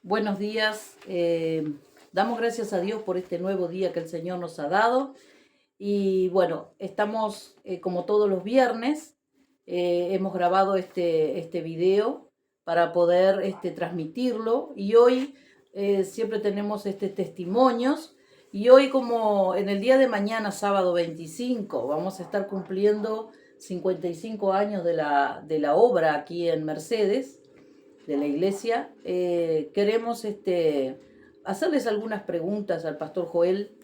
Buenos días. Damos gracias a Dios por este nuevo día que el Señor nos ha dado. Y bueno, estamos como todos los viernes. Hemos grabado este video para poder transmitirlo. Y hoy siempre tenemos testimonios. Y hoy, como en el día de mañana, sábado 25, vamos a estar cumpliendo 55 años de la obra aquí en Mercedes, de la iglesia. Queremos hacerles algunas preguntas al pastor Joel,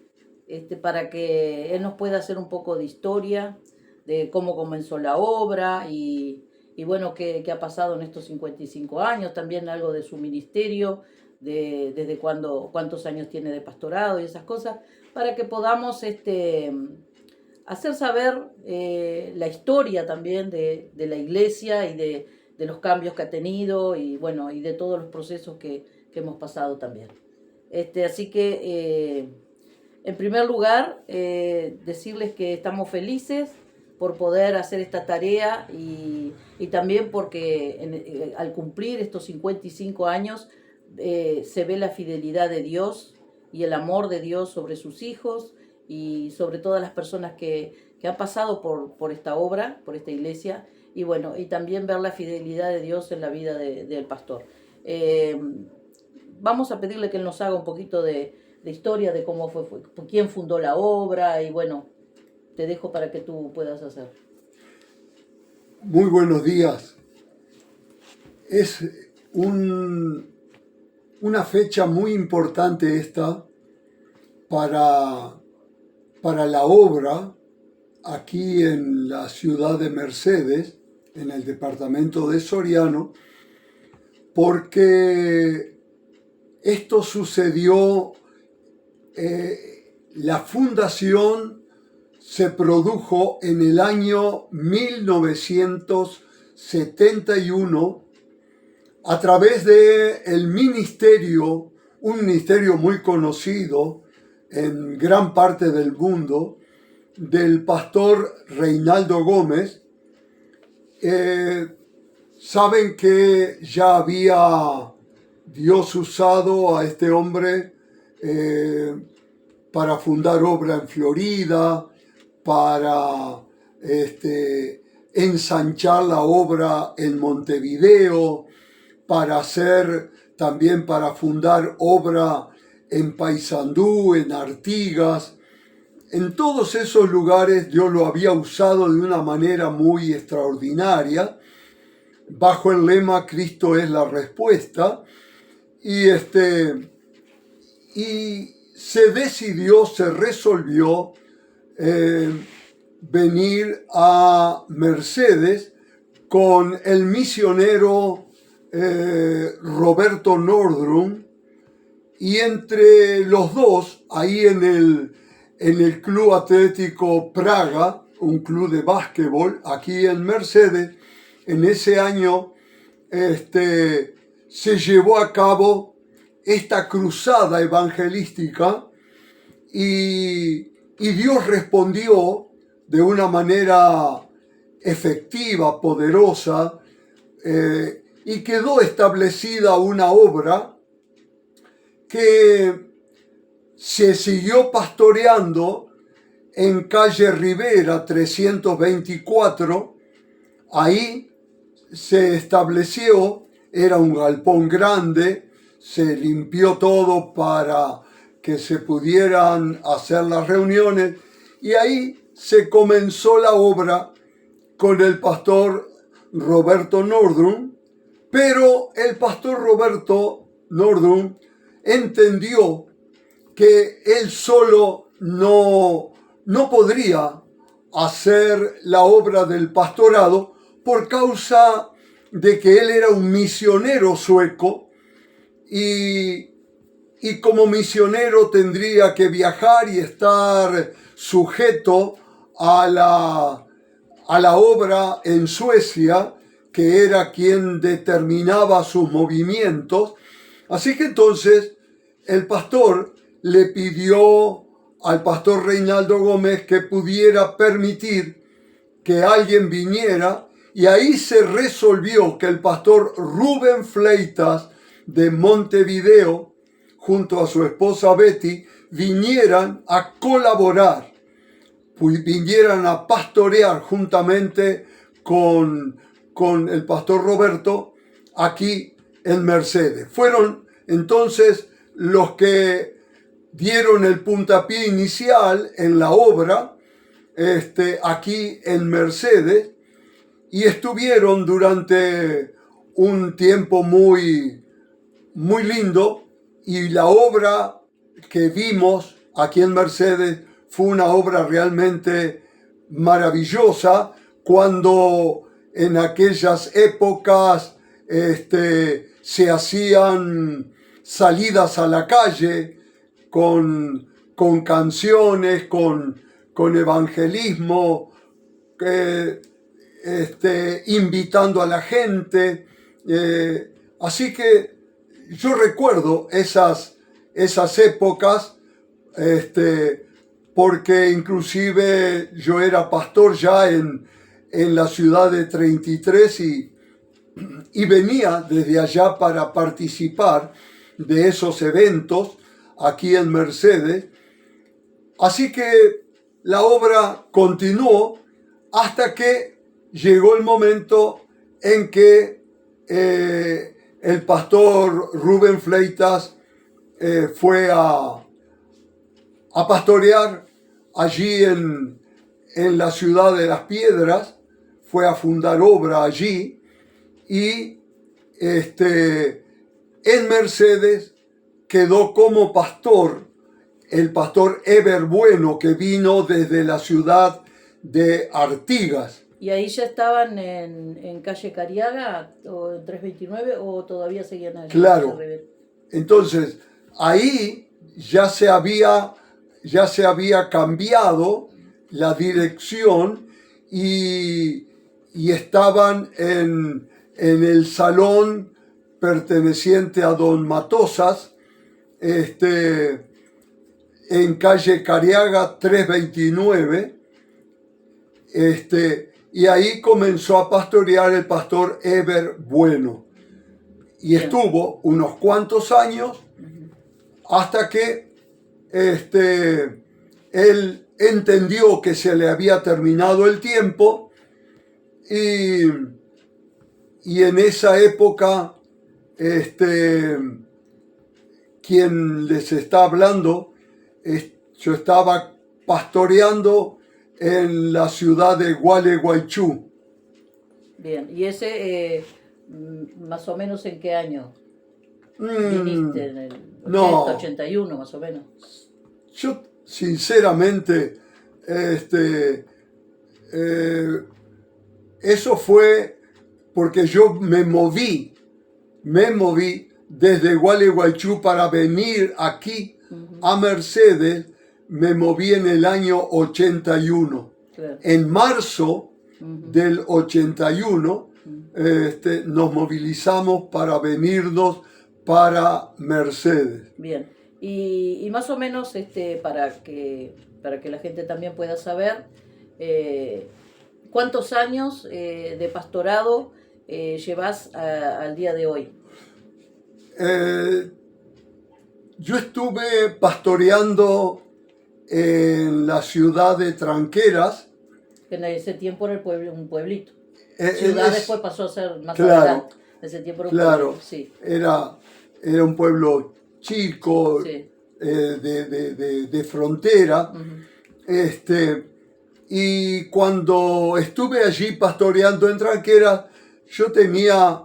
para que él nos pueda hacer un poco de historia de cómo comenzó la obra y bueno, qué ha pasado en estos 55 años, también algo de su ministerio, desde cuántos años tiene de pastorado y esas cosas, para que podamos hacer saber la historia también de la iglesia y de los cambios que ha tenido y bueno, y de todos los procesos que hemos pasado también. Así que, en primer lugar, decirles que estamos felices por poder hacer esta tarea y también porque al cumplir estos 55 años se ve la fidelidad de Dios y el amor de Dios sobre sus hijos y sobre todas las personas que han pasado por esta obra, por esta iglesia, y bueno, y también ver la fidelidad de Dios en la vida del pastor. Eh, Vamos a pedirle que él nos haga un poquito de historia de cómo fue, quién fundó la obra, y bueno, te dejo para que tú puedas hacer. Muy buenos días. Es una fecha muy importante esta para la obra aquí en la ciudad de Mercedes, en el departamento de Soriano, porque esto sucedió, la fundación se produjo en el año 1971 a través del ministerio, un ministerio muy conocido en gran parte del mundo, del pastor Reinaldo Gómez. Saben que ya había Dios usado a este hombre para fundar obra en Florida, para ensanchar la obra en Montevideo, para fundar obra en Paysandú, en Artigas. En todos esos lugares Dios lo había usado de una manera muy extraordinaria, bajo el lema Cristo es la respuesta, y se resolvió venir a Mercedes con el misionero Roberto Nordrum, y entre los dos, ahí en el Club Atlético Praga, un club de básquetbol aquí en Mercedes, en ese año se llevó a cabo esta cruzada evangelística y Dios respondió de una manera efectiva, poderosa, y quedó establecida una obra que se siguió pastoreando en calle Rivera 324. Ahí se estableció, era un galpón grande, se limpió todo para que se pudieran hacer las reuniones, y ahí se comenzó la obra con el pastor Roberto Nordrum, pero el pastor Roberto Nordrum entendió que él solo no podría hacer la obra del pastorado por causa de que él era un misionero sueco y como misionero tendría que viajar y estar sujeto a la obra en Suecia, que era quien determinaba sus movimientos. Así que entonces el pastor le pidió al pastor Reinaldo Gómez que pudiera permitir que alguien viniera, y ahí se resolvió que el pastor Rubén Fleitas de Montevideo, junto a su esposa Betty, vinieran a colaborar, vinieran a pastorear juntamente con el pastor Roberto aquí en Mercedes. Fueron entonces los que dieron el puntapié inicial en la obra aquí en Mercedes, y estuvieron durante un tiempo muy, muy lindo, y la obra que vimos aquí en Mercedes fue una obra realmente maravillosa, cuando en aquellas épocas se hacían salidas a la calle con canciones, con evangelismo, invitando a la gente. Así que yo recuerdo esas épocas, porque inclusive yo era pastor ya en la ciudad de 33 y venía desde allá para participar de esos eventos aquí en Mercedes. Así que la obra continuó hasta que llegó el momento en que el pastor Rubén Fleitas fue a pastorear allí en la ciudad de Las Piedras, fue a fundar obra allí, y en Mercedes quedó como pastor el pastor Eber Bueno, que vino desde la ciudad de Artigas. ¿Y ahí ya estaban en calle Cariaga o en 329 o todavía seguían allí? Claro. Entonces, ahí ya se había cambiado la dirección y estaban en el salón perteneciente a Don Matosas, en calle Cariaga 329, y ahí comenzó a pastorear el pastor Eber Bueno. Y estuvo unos cuantos años hasta que él entendió que se le había terminado el tiempo, y en esa época quien les está hablando, yo estaba pastoreando en la ciudad de Gualeguaychú. Bien, ¿y ese más o menos en qué año viniste? ¿En el 80, 81 más o menos? Yo sinceramente, eso fue porque yo me moví desde Gualeguaychú para venir aquí a Mercedes. Me moví en el año 81. Claro. En marzo del 81 nos movilizamos para venirnos para Mercedes. Bien, y más o menos para que la gente también pueda saber, ¿cuántos años de pastorado llevas al día de hoy? Yo estuve pastoreando en la ciudad de Tranqueras. En ese tiempo era un pueblito. Ciudad después pasó a ser más claro, adelante. En ese tiempo era un pueblo, sí. Era un pueblo chico, sí, de frontera. Uh-huh. Y cuando estuve allí pastoreando en Tranqueras, yo tenía,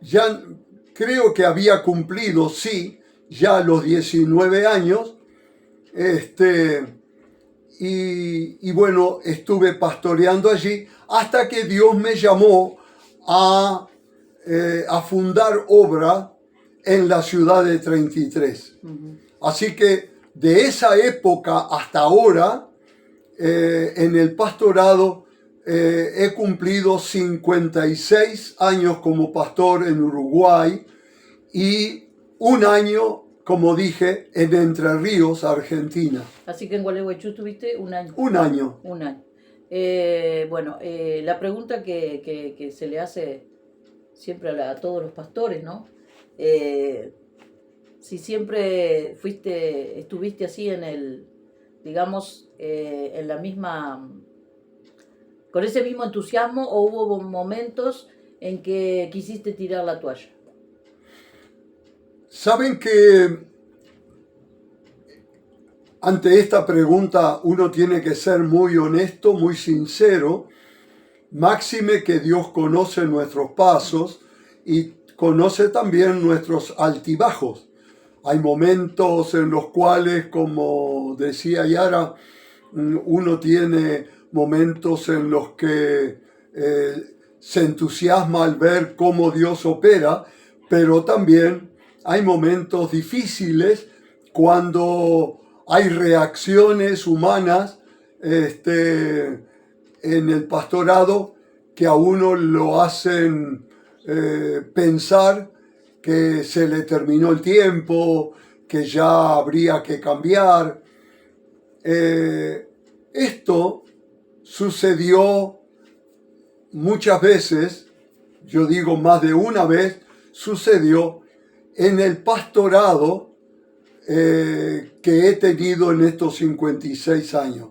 ya creo que había cumplido, sí, ya los 19 años, y bueno, estuve pastoreando allí hasta que Dios me llamó a fundar obra en la ciudad de 33. Uh-huh. Así que de esa época hasta ahora, en el pastorado, he cumplido 56 años como pastor en Uruguay y un año, como dije, en Entre Ríos, Argentina. Así que en Gualeguaychú tuviste un año. Un año. Bueno, la pregunta que se le hace siempre a todos los pastores, ¿no? Si siempre estuviste así digamos, en la misma, con ese mismo entusiasmo, o hubo momentos en que quisiste tirar la toalla. Saben que ante esta pregunta uno tiene que ser muy honesto, muy sincero, máxime que Dios conoce nuestros pasos y conoce también nuestros altibajos. Hay momentos en los cuales, como decía Yara, uno tiene momentos en los que se entusiasma al ver cómo Dios opera, pero también hay momentos difíciles cuando hay reacciones humanas en el pastorado que a uno lo hacen pensar que se le terminó el tiempo, que ya habría que cambiar. Esto sucedió muchas veces, yo digo más de una vez, sucedió en el pastorado que he tenido en estos 56 años.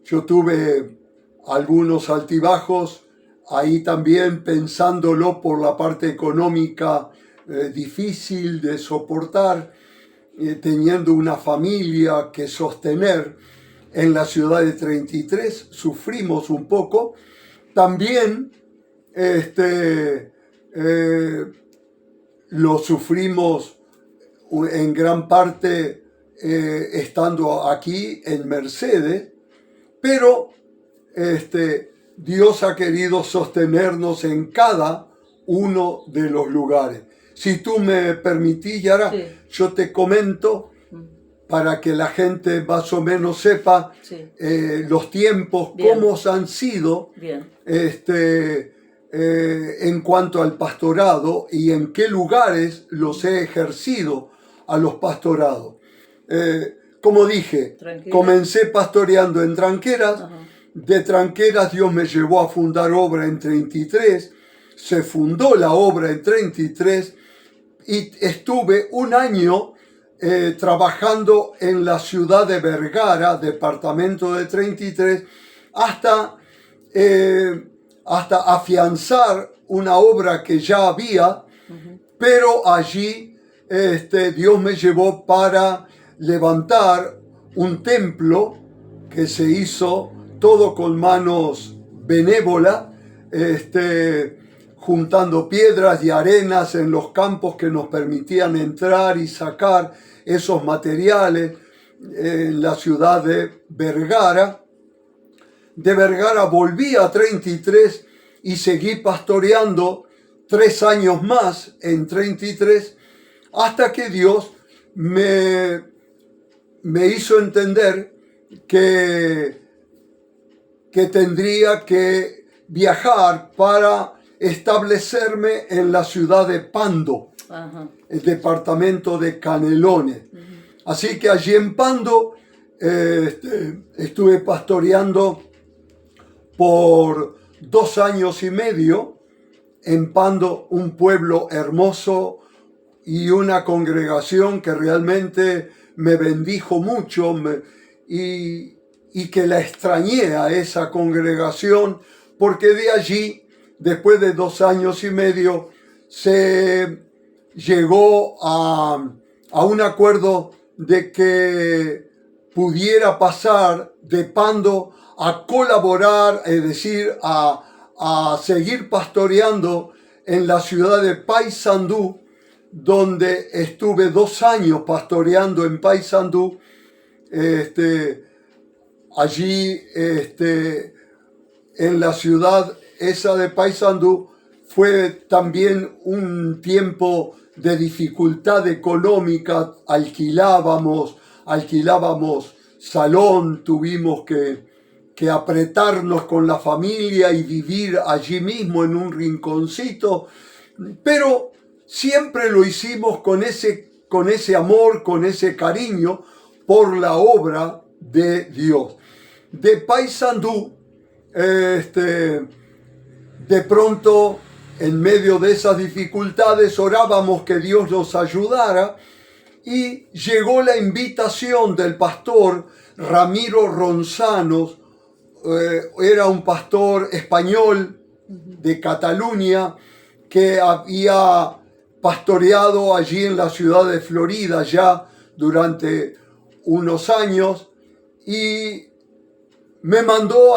Yo tuve algunos altibajos, ahí también pensándolo por la parte económica difícil de soportar, teniendo una familia que sostener. En la ciudad de 33 sufrimos un poco. También lo sufrimos en gran parte estando aquí en Mercedes, pero Dios ha querido sostenernos en cada uno de los lugares. Si tú me permitís, Yara, sí, yo te comento para que la gente más o menos sepa sí, los tiempos, bien, cómo han sido en cuanto al pastorado y en qué lugares los he ejercido a los pastorados. Como dije, comencé pastoreando en Tranqueras. Ajá. De Tranqueras Dios me llevó a fundar obra en 33, se fundó la obra en 33 y estuve un año trabajando en la ciudad de Vergara, departamento de 33, hasta afianzar una obra que ya había, pero allí Dios me llevó para levantar un templo que se hizo todo con manos benévolas, juntando piedras y arenas en los campos que nos permitían entrar y sacar esos materiales en la ciudad de Vergara. De Vergara volví a 33 y seguí pastoreando 3 años más en 33, hasta que Dios me hizo entender que tendría que viajar para establecerme en la ciudad de Pando, ajá, el departamento de Canelones. Así que allí en Pando estuve pastoreando por 2 años y medio, en Pando, un pueblo hermoso y una congregación que realmente me bendijo mucho y que la extrañé a esa congregación, porque de allí, después de 2 años y medio, se llegó a un acuerdo de que pudiera pasar de Pando a colaborar, es decir, a seguir pastoreando en la ciudad de Paysandú, donde estuve 2 años pastoreando en Paysandú. Allí, en la ciudad esa de Paysandú, fue también un tiempo de dificultad económica. Alquilábamos salón, tuvimos que apretarnos con la familia y vivir allí mismo en un rinconcito, pero siempre lo hicimos con ese amor, con ese cariño por la obra de Dios. De Paysandú, de pronto en medio de esas dificultades orábamos que Dios nos ayudara y llegó la invitación del pastor Ramiro Ronzanos, era un pastor español de Cataluña que había pastoreado allí en la ciudad de Florida ya durante unos años y me mandó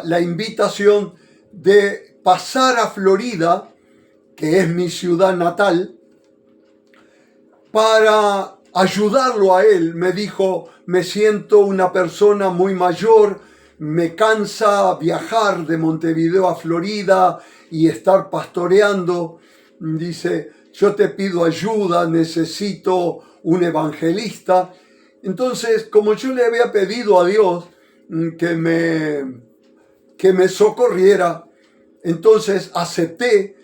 la invitación de pasar a Florida, que es mi ciudad natal, para ayudarlo a él. Me dijo, me siento una persona muy mayor, me cansa viajar de Montevideo a Florida y estar pastoreando. Dice, yo te pido ayuda, necesito un evangelista. Entonces, como yo le había pedido a Dios que me socorriera, entonces acepté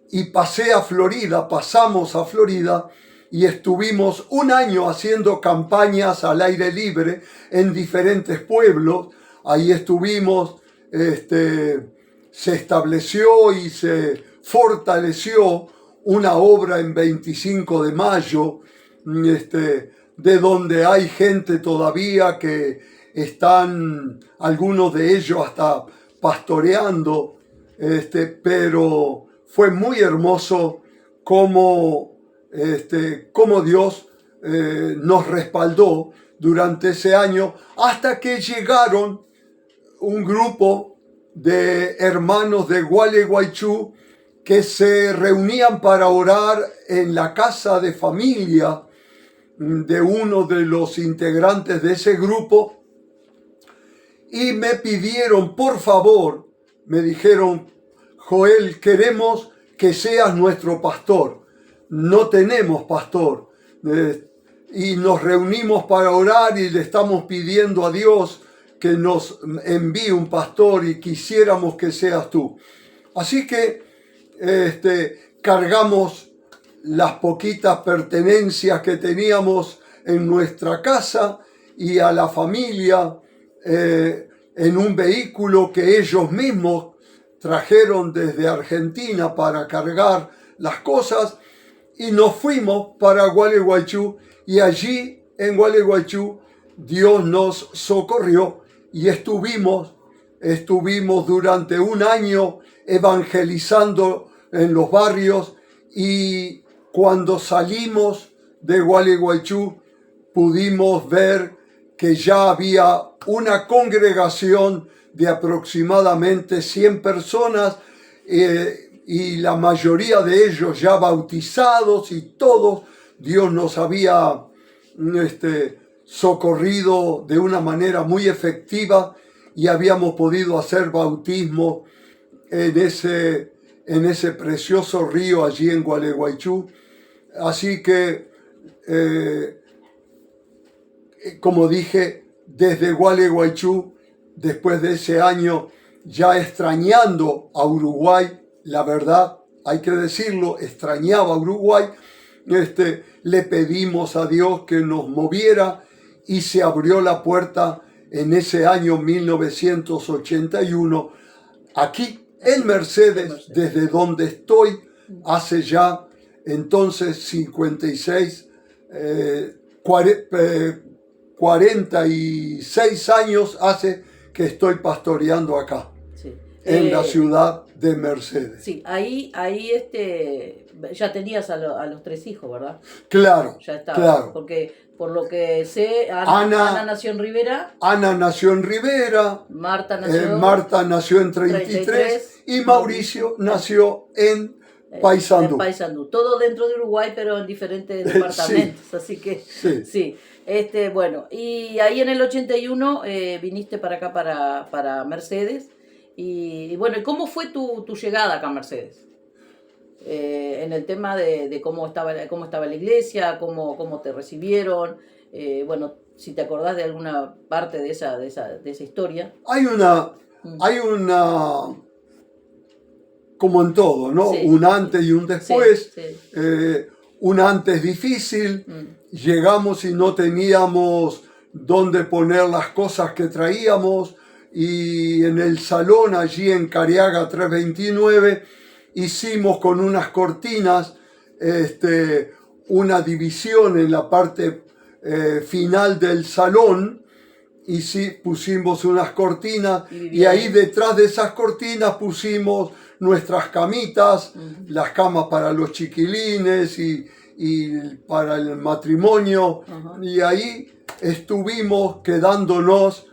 y pasamos a Florida y estuvimos un año haciendo campañas al aire libre en diferentes pueblos. Ahí estuvimos, se estableció y se fortaleció una obra en 25 de mayo, de donde hay gente todavía que están, algunos de ellos hasta pastoreando, pero fue muy hermoso cómo Dios nos respaldó durante ese año, hasta que llegaron un grupo de hermanos de Gualeguaychú que se reunían para orar en la casa de familia de uno de los integrantes de ese grupo y me pidieron, por favor, me dijeron, Joel, queremos que seas nuestro pastor. No tenemos pastor. Y nos reunimos para orar y le estamos pidiendo a Dios que nos envíe un pastor y quisiéramos que seas tú. Así que cargamos las poquitas pertenencias que teníamos en nuestra casa y a la familia en un vehículo que ellos mismos trajeron desde Argentina para cargar las cosas y nos fuimos para Gualeguaychú y allí en Gualeguaychú Dios nos socorrió y estuvimos durante un año evangelizando en los barrios y cuando salimos de Gualeguaychú pudimos ver que ya había una congregación de aproximadamente 100 personas y la mayoría de ellos ya bautizados y todos. Dios nos había socorrido de una manera muy efectiva y habíamos podido hacer bautismo en ese precioso río allí en Gualeguaychú. Así que, como dije, desde Gualeguaychú, después de ese año, ya extrañando a Uruguay, la verdad, hay que decirlo, extrañaba a Uruguay, le pedimos a Dios que nos moviera y se abrió la puerta en ese año 1981, aquí en Mercedes, desde donde estoy, hace ya entonces 46 años hace que estoy pastoreando acá, sí. En la ciudad de Mercedes. Sí, ahí ya tenías a los 3 hijos, ¿verdad? Claro, ya estaba, claro. Porque por lo que sé, Ana nació en Rivera. Ana nació en Rivera. Marta nació en 33 y Mauricio nació en Paysandú. Todo dentro de Uruguay, pero en diferentes departamentos. Sí. Así que, sí. Bueno, y ahí en el 81 viniste para acá, para Mercedes. Y bueno, ¿cómo fue tu llegada acá a Mercedes? En el tema de cómo estaba la iglesia, cómo te recibieron, bueno, si te acordás de alguna parte de esa historia. Hay una, como en todo, ¿no? Sí. Un antes y un después. Sí, sí. Un antes difícil, llegamos y no teníamos dónde poner las cosas que traíamos, y en el salón allí en Cariaga 329 hicimos con unas cortinas una división en la parte final del salón, y sí, pusimos unas cortinas y ahí detrás de esas cortinas pusimos nuestras camitas, las camas para los chiquilines y para el matrimonio, y ahí estuvimos quedándonos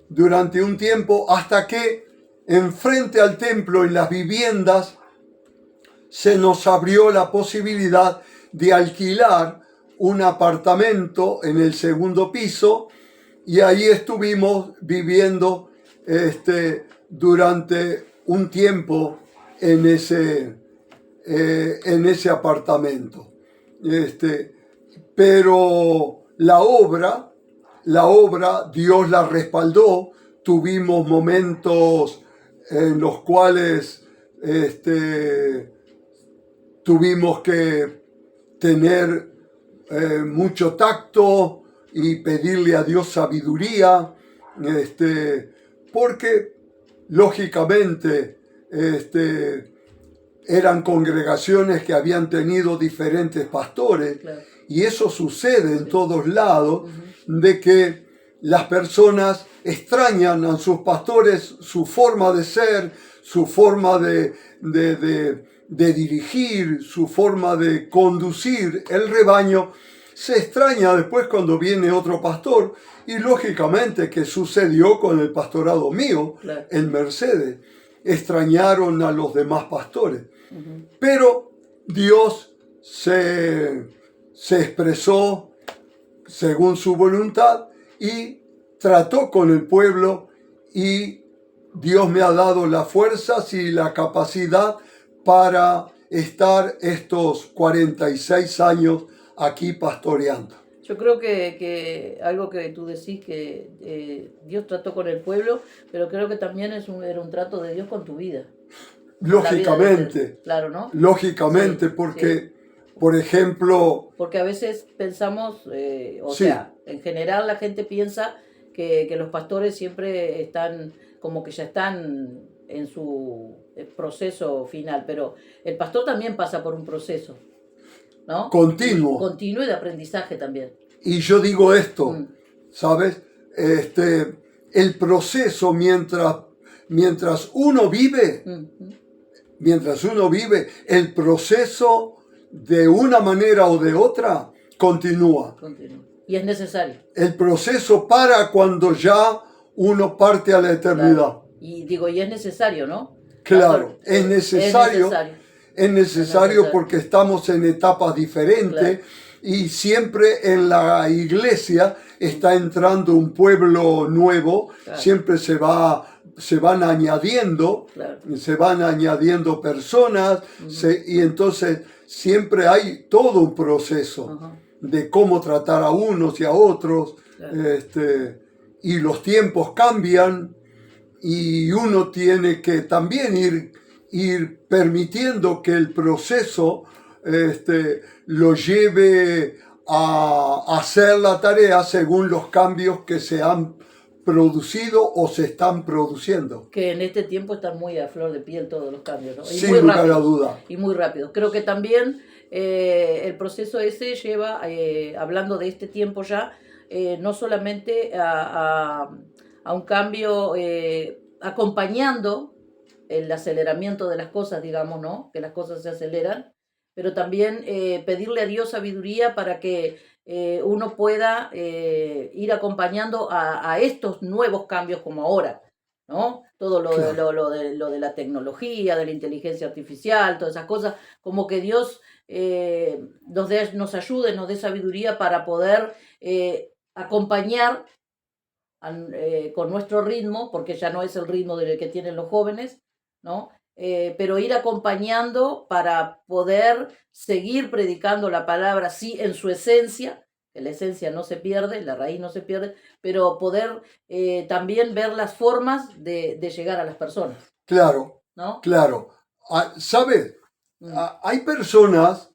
durante un tiempo hasta que enfrente al templo, en las viviendas, se nos abrió la posibilidad de alquilar un apartamento en el segundo piso, y ahí estuvimos viviendo durante un tiempo en ese apartamento. Pero la obra Dios la respaldó. Tuvimos momentos en los cuales tuvimos que tener mucho tacto y pedirle a Dios sabiduría, porque lógicamente eran congregaciones que habían tenido diferentes pastores, claro. Y eso sucede en todos lados, de que las personas extrañan a sus pastores, su forma de ser, su forma de dirigir, su forma de conducir el rebaño. Se extraña después cuando viene otro pastor, y lógicamente que sucedió con el pastorado mío, claro, en Mercedes. Extrañaron a los demás pastores. Pero Dios se expresó según su voluntad y trató con el pueblo, y Dios me ha dado las fuerzas y la capacidad para estar estos 46 años aquí pastoreando. Yo creo que algo que tú decís, que Dios trató con el pueblo, pero creo que también era un trato de Dios con tu vida. Lógicamente, claro, ¿no? Lógicamente, sí, porque, sí, por ejemplo... Porque a veces pensamos, sí, sea, en general la gente piensa que los pastores siempre están, como que ya están en su proceso final, pero el pastor también pasa por un proceso, ¿no? Continuo y de aprendizaje también. Y yo digo esto, ¿sabes? El proceso mientras uno vive, el proceso de una manera o de otra continúa. Y es necesario. El proceso para cuando ya uno parte a la eternidad. Claro. Y es necesario, ¿no? Claro, es necesario. Es necesario porque estamos en etapas diferentes, claro, y siempre en la iglesia está entrando un pueblo nuevo, claro, siempre se van añadiendo, claro, se van añadiendo personas, y entonces siempre hay todo un proceso de cómo tratar a unos y a otros, claro, y los tiempos cambian, y uno tiene que también ir permitiendo que el proceso lo lleve a hacer la tarea según los cambios que se han producido o se están produciendo. Que en este tiempo están muy a flor de piel todos los cambios, ¿no? Sin lugar a duda. Y muy rápido. Creo que también el proceso ese lleva, hablando de este tiempo ya, no solamente a un cambio acompañando el aceleramiento de las cosas, digamos, ¿no? Que las cosas se aceleran, pero también pedirle a Dios sabiduría para que uno pueda ir acompañando a estos nuevos cambios como ahora, ¿no? Todo lo de la tecnología, de la inteligencia artificial, todas esas cosas, como que Dios nos ayude, nos dé sabiduría para poder acompañar con nuestro ritmo, porque ya no es el ritmo que tienen los jóvenes, ¿no? Pero ir acompañando para poder seguir predicando la palabra, sí, en su esencia, que la esencia no se pierde, la raíz no se pierde, pero poder también ver las formas de llegar a las personas. Claro, ¿no? Claro. ¿Sabes? Hay personas,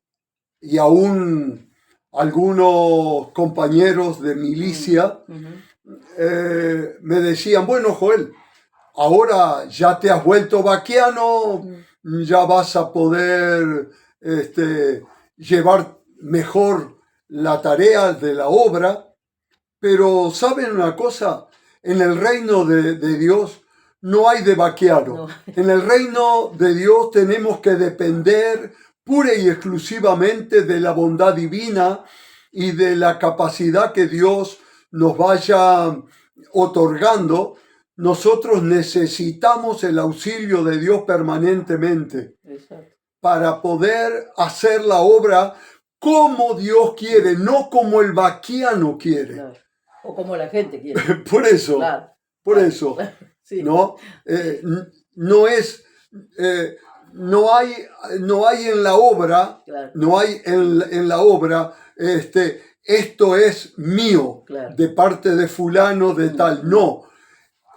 y aún algunos compañeros de milicia, me decían, bueno, Joel, ahora ya te has vuelto vaquiano, ya vas a poder llevar mejor la tarea de la obra. Pero ¿saben una cosa? En el reino de Dios no hay de vaquiano. No. En el reino de Dios tenemos que depender pura y exclusivamente de la bondad divina y de la capacidad que Dios nos vaya otorgando. Nosotros necesitamos el auxilio de Dios permanentemente. Exacto. Para poder hacer la obra como Dios quiere, no como el vaquiano quiere. Claro. O como la gente quiere. Por eso, Claro. por Claro. eso, Sí. ¿no? No es, no hay en la obra, Claro. no hay en la obra, esto es mío, Claro. de parte de fulano, de tal. No,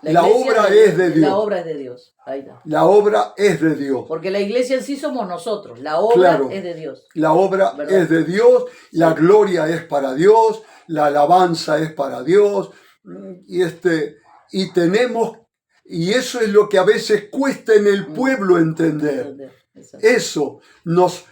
la iglesia obra es de Dios. La obra es de Dios. Ahí está. La obra es de Dios. Porque la iglesia en sí somos nosotros. La obra Claro. es de Dios. La obra ¿Verdad? es de Dios, la Sí. gloria es para Dios, la alabanza es para Dios, y tenemos, y eso es lo que a veces cuesta en el pueblo entender. Exacto. Eso nos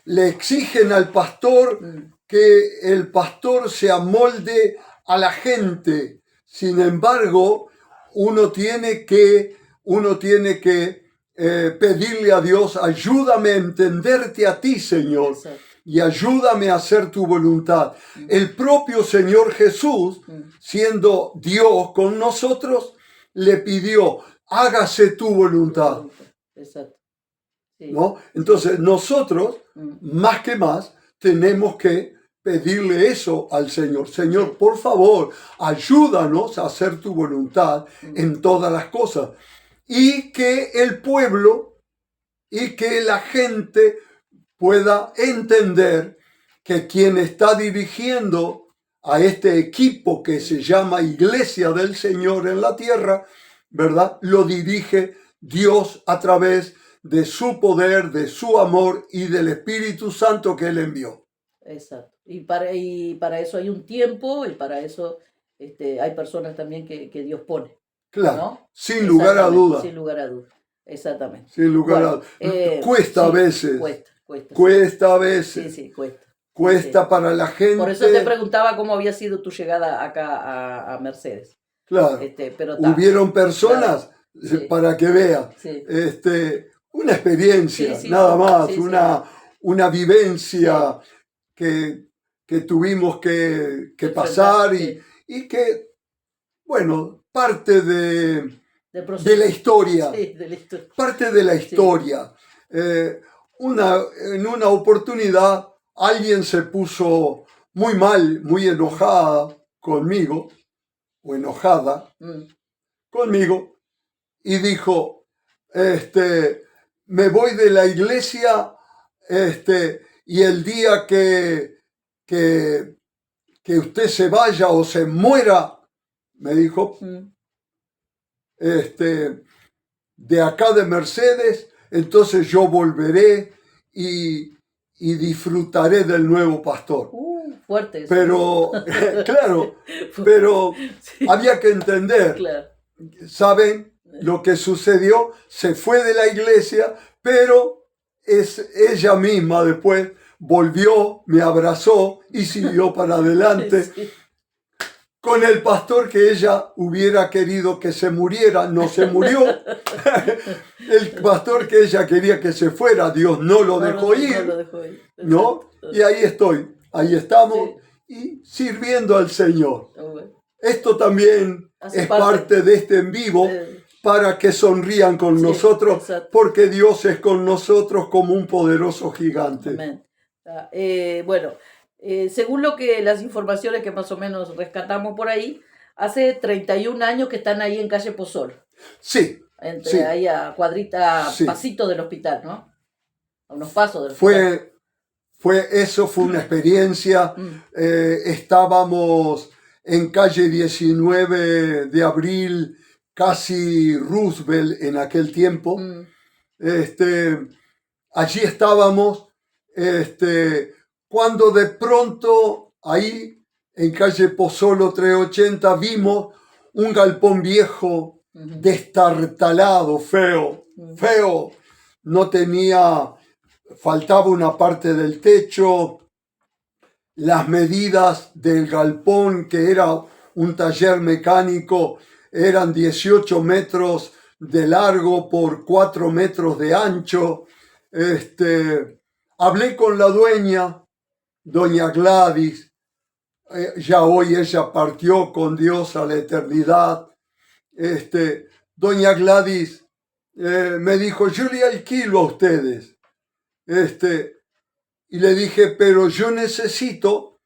le exigen al pastor que el pastor se amolde a la gente. Sin embargo, uno tiene que pedirle a Dios: ayúdame a entenderte a ti, Señor, Exacto. y ayúdame a hacer tu voluntad. El propio Señor Jesús, siendo Dios con nosotros, le pidió: hágase tu voluntad. Exacto. Sí. ¿No? Entonces nosotros, más que más, tenemos que pedirle eso al Señor. Señor, por favor, ayúdanos a hacer tu voluntad en todas las cosas. Y que el pueblo y que la gente pueda entender que quien está dirigiendo a este equipo que se llama Iglesia del Señor en la tierra, ¿verdad? Lo dirige Dios a través de su poder, de su amor y del Espíritu Santo que Él envió. Exacto. Y para eso hay un tiempo y para eso hay personas también que Dios pone. Claro, ¿no? sin lugar a dudas. Sin lugar a dudas. Exactamente. Sin lugar a dudas. Cuesta a veces. Cuesta a veces. Sí, cuesta. Cuesta Sí. para la gente. Por eso te preguntaba cómo había sido tu llegada acá a Mercedes. Claro. Pero hubieron personas, claro. Sí. para que vean, sí. Una experiencia, nada más, una vivencia que tuvimos que pasar y que, bueno, parte de la historia. Sí, de la historia. Parte de la historia. En una oportunidad alguien se puso muy mal, muy enojada conmigo, o enojada conmigo, y dijo: me voy de la iglesia, y el día que usted se vaya o se muera, me dijo, de acá de Mercedes, entonces yo volveré y disfrutaré del nuevo pastor. Fuerte. Pero, claro, pero había que entender, claro. ¿Saben lo que sucedió? Se fue de la iglesia, pero ella misma después volvió, me abrazó y siguió para adelante. Sí. Con el pastor que ella hubiera querido que se muriera, no se murió. El pastor que ella quería que se fuera, Dios no lo dejó ir. No lo dejó ir. ¿No? Y ahí estoy, ahí estamos, y sirviendo al Señor. Esto también es parte de este en vivo, para que sonrían con nosotros, exacto. Porque Dios es con nosotros como un poderoso gigante. Amén. Bueno, según las informaciones que más o menos rescatamos por ahí, hace 31 años que están ahí en calle Pozzolo. Sí. Ahí a cuadrita, pasito del hospital, ¿no? A unos pasos del hospital. Fue una experiencia. Estábamos en calle 19 de abril, casi Roosevelt en aquel tiempo. Allí estábamos, cuando de pronto ahí en calle Pozzolo 380 vimos un galpón viejo destartalado, feo, feo. No tenía, faltaba una parte del techo. Las medidas del galpón, que era un taller mecánico, eran 18 metros de largo por 4 metros de ancho. Hablé con la dueña, doña Gladys. Ya hoy ella partió con Dios a la eternidad. Doña Gladys me dijo, yo le alquilo a ustedes. Y le dije, pero yo necesito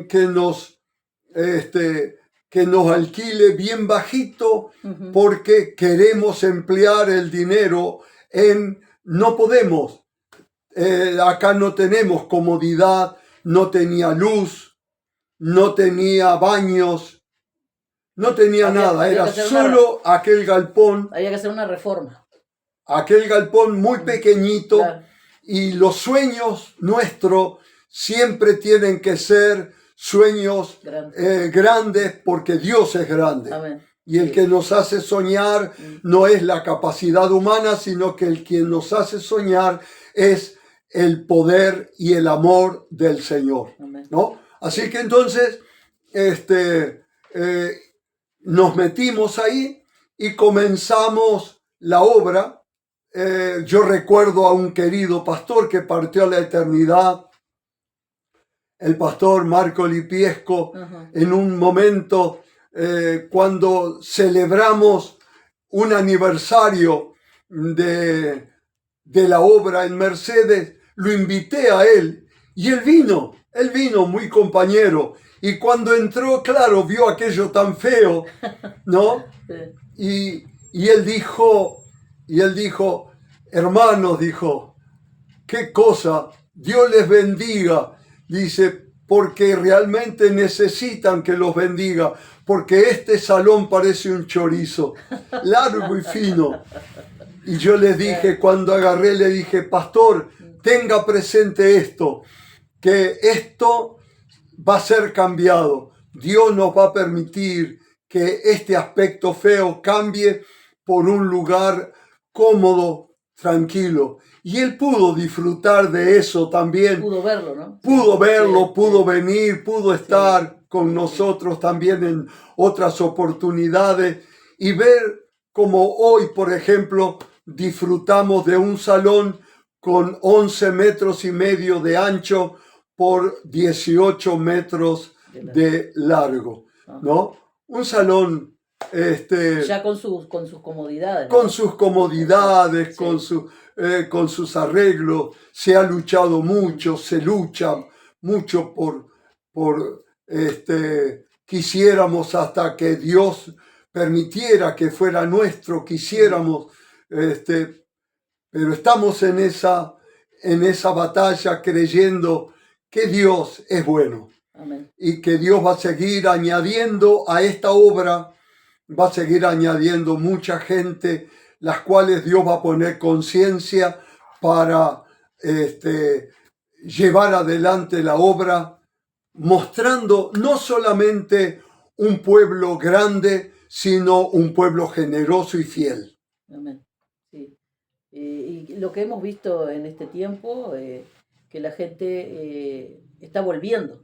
que nos alquile bien bajito porque queremos emplear el dinero no podemos, acá no tenemos comodidad, no tenía luz, no tenía baños, no tenía nada, era solo aquel galpón. Había que hacer una reforma. Aquel galpón muy pequeñito. Claro. Y los sueños nuestros siempre tienen que ser sueños grandes porque Dios es grande. Amén. Y el que nos hace soñar no es la capacidad humana, sino que el que nos hace soñar es el poder y el amor del Señor. Amén. ¿No? Así que entonces nos metimos ahí y comenzamos la obra. Yo recuerdo a un querido pastor que partió a la eternidad, el pastor Marco Lipiesco, en un momento cuando celebramos un aniversario de la obra en Mercedes, lo invité a él y él vino muy compañero. Y cuando entró, claro, vio aquello tan feo, ¿no? Y él dijo, hermanos, dijo, qué cosa, Dios les bendiga, dice, porque realmente necesitan que los bendiga, porque este salón parece un chorizo, largo y fino. Y yo les dije, cuando agarré, le dije, pastor, tenga presente esto, que esto va a ser cambiado. Dios nos va a permitir que este aspecto feo cambie por un lugar cómodo, tranquilo. Y él pudo disfrutar de eso también. Pudo verlo, ¿no? Pudo verlo, sí, pudo venir, pudo estar con nosotros también en otras oportunidades y ver como hoy, por ejemplo, disfrutamos de un salón con 11 metros y medio de ancho por 18 metros de largo, ¿no? Un salón ya con sus comodidades, ¿no? Con ¿no? sus comodidades, sí. con sus arreglos. Se ha luchado mucho, se lucha mucho por quisiéramos hasta que Dios permitiera que fuera nuestro, quisiéramos, pero estamos en esa batalla creyendo que Dios es bueno. Amén. Y que Dios va a seguir añadiendo a esta obra, va a seguir añadiendo mucha gente, las cuales Dios va a poner conciencia para llevar adelante la obra, mostrando no solamente un pueblo grande, sino un pueblo generoso y fiel. Amén. Sí. Y lo que hemos visto en este tiempo, que la gente está volviendo,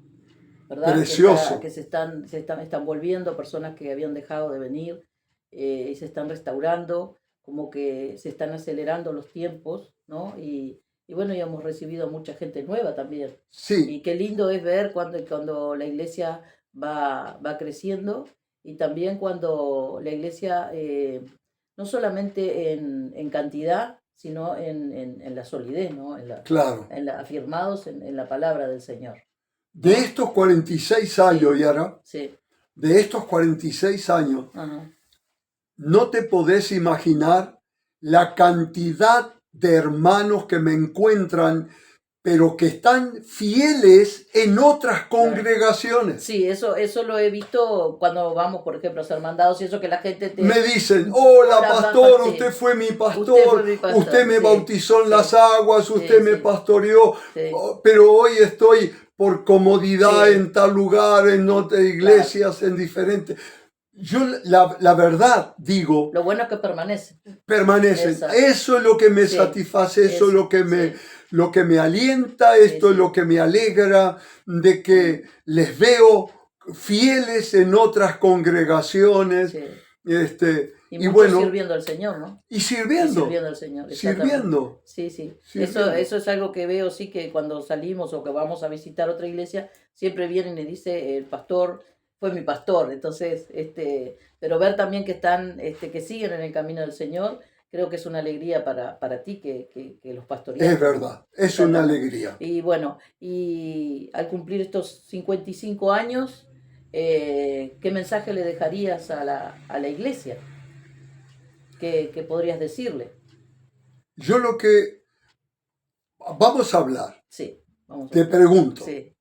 ¿verdad? Precioso. Que están volviendo, personas que habían dejado de venir y se están restaurando, como que se están acelerando los tiempos, ¿no? Y bueno, ya hemos recibido a mucha gente nueva también. Sí. Y qué lindo es ver cuando la iglesia va creciendo y también cuando la iglesia, no solamente en cantidad, sino en la solidez, ¿no? Claro. Afirmados en la palabra del Señor. De estos 46 años, sí. Yara, sí. De estos 46 años, Ajá. No te podés imaginar la cantidad de hermanos que me encuentran, pero que están fieles en otras congregaciones. Sí, eso lo he visto cuando vamos, por ejemplo, a ser mandados y eso que la gente me dicen, hola pastor, usted fue mi pastor, usted me bautizó en las aguas, usted me pastoreó, pero hoy estoy por comodidad en tal lugar, en otras iglesias, en diferentes. yo la verdad digo, Lo bueno es que permanece. permanecen. Exacto. Eso es lo que me Sí, satisface, eso es sí, lo que me alienta, esto sí, es lo que me alegra, de que les veo fieles en otras congregaciones, sí. Y y muchos bueno, sirviendo al Señor, ¿no? y Y sirviendo, sirviendo al Señor, exactamente. sirviendo, Sí, sí. sirviendo. Eso es algo que veo, sí, que cuando salimos o que vamos a visitar otra iglesia, siempre vienen y dice, el pastor fue mi pastor. Entonces, pero ver también que están, que siguen en el camino del Señor, creo que es una alegría para ti que los Es pastoreaste, ¿no? verdad, es una Exactamente. alegría. Y bueno, y al cumplir estos 55 años, ¿qué mensaje le dejarías a la iglesia? ¿Qué podrías decirle? Yo lo que vamos a hablar, Sí, vamos a te hablar. pregunto, Sí,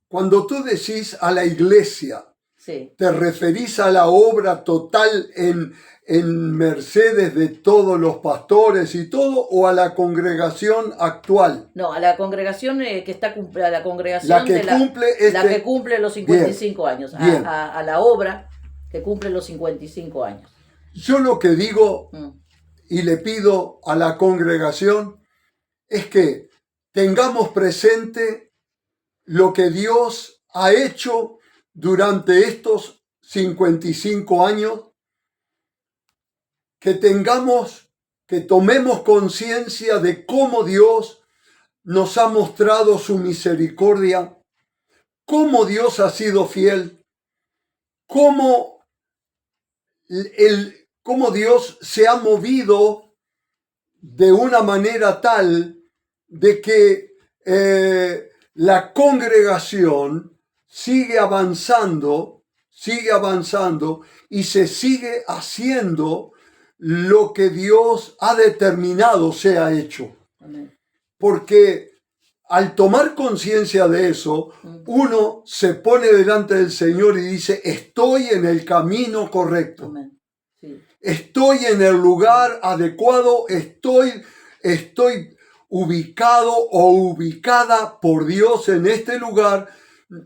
cuando tú decís a la iglesia, sí. ¿te referís a la obra total en Mercedes de todos los pastores y todo o a la congregación actual? No, a la congregación a la La congregación que de cumple la que cumple los Bien, 55 años, bien. a la obra que cumple los 55 años. Yo lo que digo Mm, y le pido a la congregación es que tengamos presente lo que Dios ha hecho durante estos 55 años, que tomemos conciencia de cómo Dios nos ha mostrado su misericordia, cómo Dios ha sido fiel, cómo, cómo Dios se ha movido de una manera tal de que la congregación sigue avanzando y se sigue haciendo lo que Dios ha determinado sea hecho. amén. Porque al tomar conciencia de eso, uno se pone delante del Señor y dice, estoy en el camino correcto. Amén. Sí. Estoy en el lugar adecuado, estoy ubicado o ubicada por Dios en este lugar.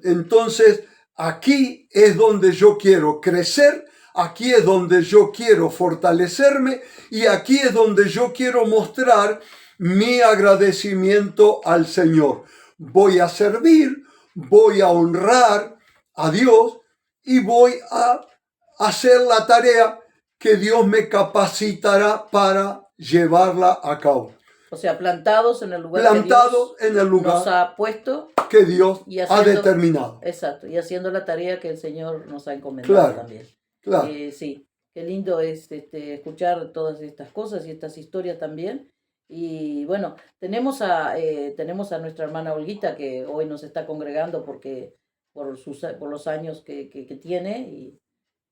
Entonces, aquí es donde yo quiero crecer, aquí es donde yo quiero fortalecerme y aquí es donde yo quiero mostrar mi agradecimiento al Señor. Voy a servir, voy a honrar a Dios y voy a hacer la tarea que Dios me capacitará para llevarla a cabo. O sea, plantados en el lugar Plantados que Dios en el lugar nos ha puesto que Dios y ha determinado. exacto, y haciendo la tarea que el Señor nos ha encomendado también. Claro. Sí, qué lindo es escuchar todas estas cosas y estas historias también. Y bueno, tenemos a nuestra hermana Olguita que hoy nos está congregando por los años que tiene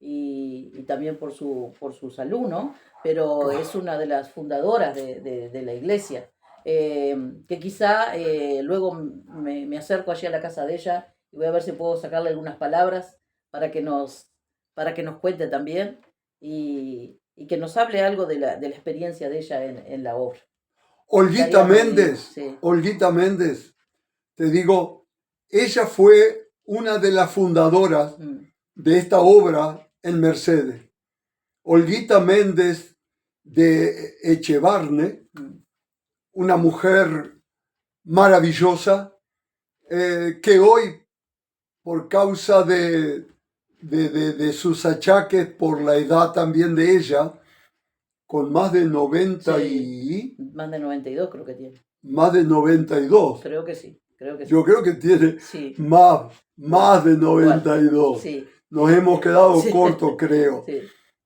y también por su salud, ¿no? Pero es una de las fundadoras de la iglesia. Que quizá luego me acerco allí a la casa de ella y voy a ver si puedo sacarle algunas palabras para que nos, para que nos cuente también y que nos hable algo de la experiencia de ella en la obra. Olguita Estaría muy lindo, Méndez, sí. Olguita Méndez, te digo, ella fue una de las fundadoras de esta obra en Mercedes. Olguita Méndez de Echevarne, una mujer maravillosa, que hoy, por causa de sus achaques, por la edad también de ella, con más de 90 Sí, más de 92 creo que tiene. más de 92. Creo que sí, creo que sí. Yo creo que tiene Sí. más de 92. Sí. Nos hemos quedado Sí. cortos, creo. Sí.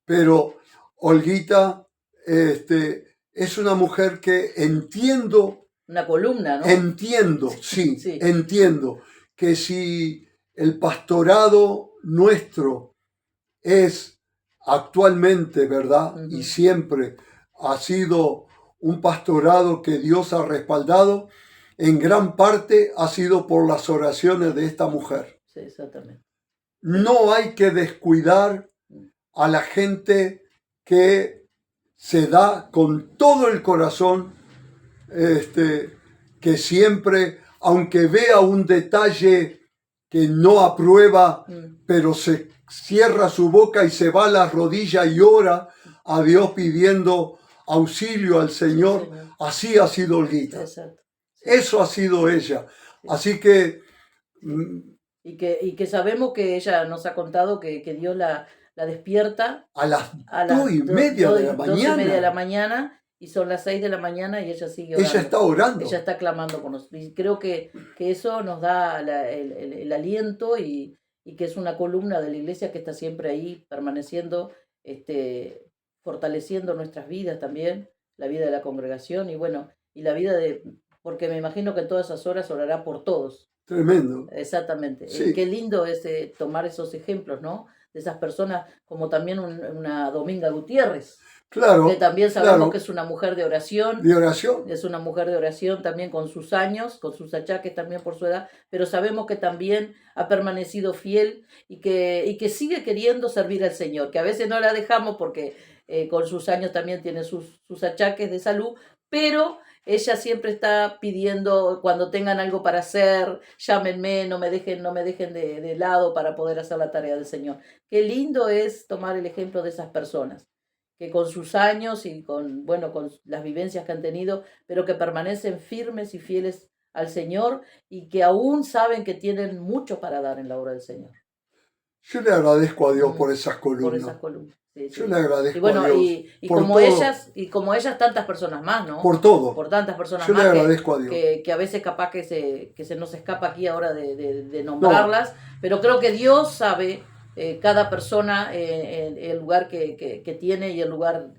Pero Olguita es una mujer que entiendo. Una columna, ¿no? Entiendo, sí, Sí. entiendo que si el pastorado nuestro es actualmente, ¿verdad? Y siempre ha sido un pastorado que Dios ha respaldado, en gran parte ha sido por las oraciones de esta mujer. Sí, exactamente. No hay que descuidar a la gente que se da con todo el corazón, que siempre, aunque vea un detalle que no aprueba, pero se cierra su boca y se va a la rodilla y ora a Dios pidiendo auxilio al Señor. Señor. Así ha sido Olguita. Exacto. Eso ha sido ella. Así que Y que sabemos que ella nos ha contado que Dios la despierta a las a las 2:30 de la 2:30 de la mañana, mañana y son las 6 de la mañana y ella sigue orando. ella está orando. Ella está clamando por nosotros. Y creo que eso nos da el aliento y que es una columna de la iglesia que está siempre ahí permaneciendo, fortaleciendo nuestras vidas también, la vida de la congregación y bueno, y la vida porque me imagino que en todas esas horas orará por todos. Tremendo. Exactamente. Sí. Qué lindo es tomar esos ejemplos, ¿no? De esas personas, como también una Dominga Gutiérrez, Claro. que también sabemos claro. que es una mujer de oración. De oración. Es una mujer de oración también con sus años, con sus achaques también por su edad, pero sabemos que también ha permanecido fiel y que sigue queriendo servir al Señor, que a veces no la dejamos porque con sus años también tiene sus achaques de salud, pero ella siempre está pidiendo cuando tengan algo para hacer, llámenme, no me dejen de lado para poder hacer la tarea del Señor. Qué lindo es tomar el ejemplo de esas personas que con sus años y con las vivencias que han tenido, pero que permanecen firmes y fieles al Señor y que aún saben que tienen mucho para dar en la obra del Señor. Yo le agradezco a Dios por esas columnas. Por esas columnas. Sí, Yo le agradezco a Dios. Y como ellas, tantas personas más, ¿no? Por todo. Por tantas personas Yo más. Yo le agradezco a Dios. Que a veces capaz que se nos escapa aquí ahora de nombrarlas, pero creo que Dios sabe cada persona el lugar que tiene y el lugar,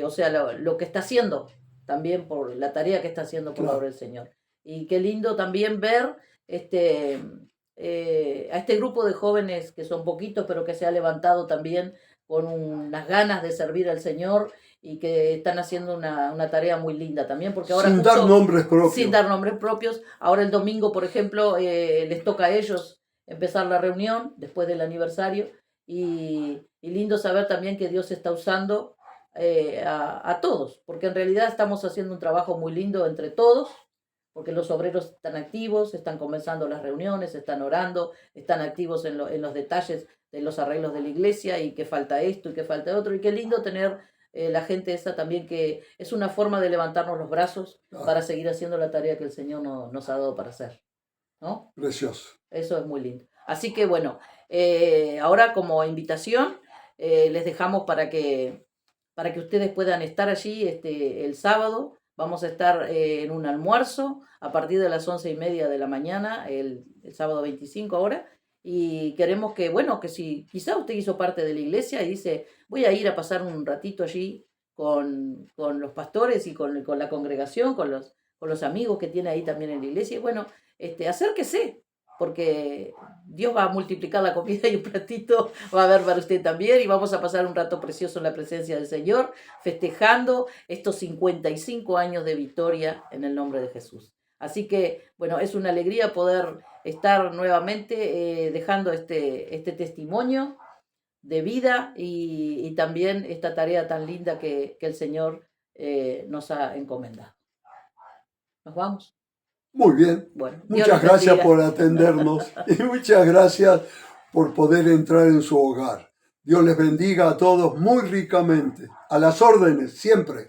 o sea, lo que está haciendo también por la tarea que está haciendo por la obra del Señor. Y qué lindo también ver a este grupo de jóvenes que son poquitos, pero que se ha levantado también con unas ganas de servir al Señor y que están haciendo una tarea muy linda también, porque ahora sin dar nombres propios. Sin dar nombres propios. Ahora el domingo, por ejemplo, les toca a ellos empezar la reunión después del aniversario y lindo saber también que Dios está usando a todos, porque en realidad estamos haciendo un trabajo muy lindo entre todos, porque los obreros están activos, están comenzando las reuniones, están orando, están activos en los detalles de los arreglos de la iglesia y que falta esto y que falta otro. Y qué lindo tener la gente esa también, que es una forma de levantarnos los brazos para seguir haciendo la tarea que el Señor nos ha dado para hacer, ¿no? Precioso. Eso es muy lindo. Así que bueno, ahora como invitación les dejamos para que ustedes puedan estar allí el sábado. Vamos a estar en un almuerzo a partir de las 11:30 de la mañana, el sábado 25 ahora, y queremos que si quizá usted hizo parte de la iglesia y dice, voy a ir a pasar un ratito allí con los pastores y con la congregación, con los amigos que tiene ahí también en la iglesia, y bueno, acérquese, porque Dios va a multiplicar la comida y un platito va a haber para usted también, y vamos a pasar un rato precioso en la presencia del Señor, festejando estos 55 años de victoria en el nombre de Jesús. Así que, bueno, es una alegría poder estar nuevamente dejando este testimonio de vida y también esta tarea tan linda que el Señor nos ha encomendado. ¿Nos vamos? Muy bien. Bueno, muchas gracias por atendernos y muchas gracias por poder entrar en su hogar. Dios les bendiga a todos muy ricamente. A las órdenes, siempre.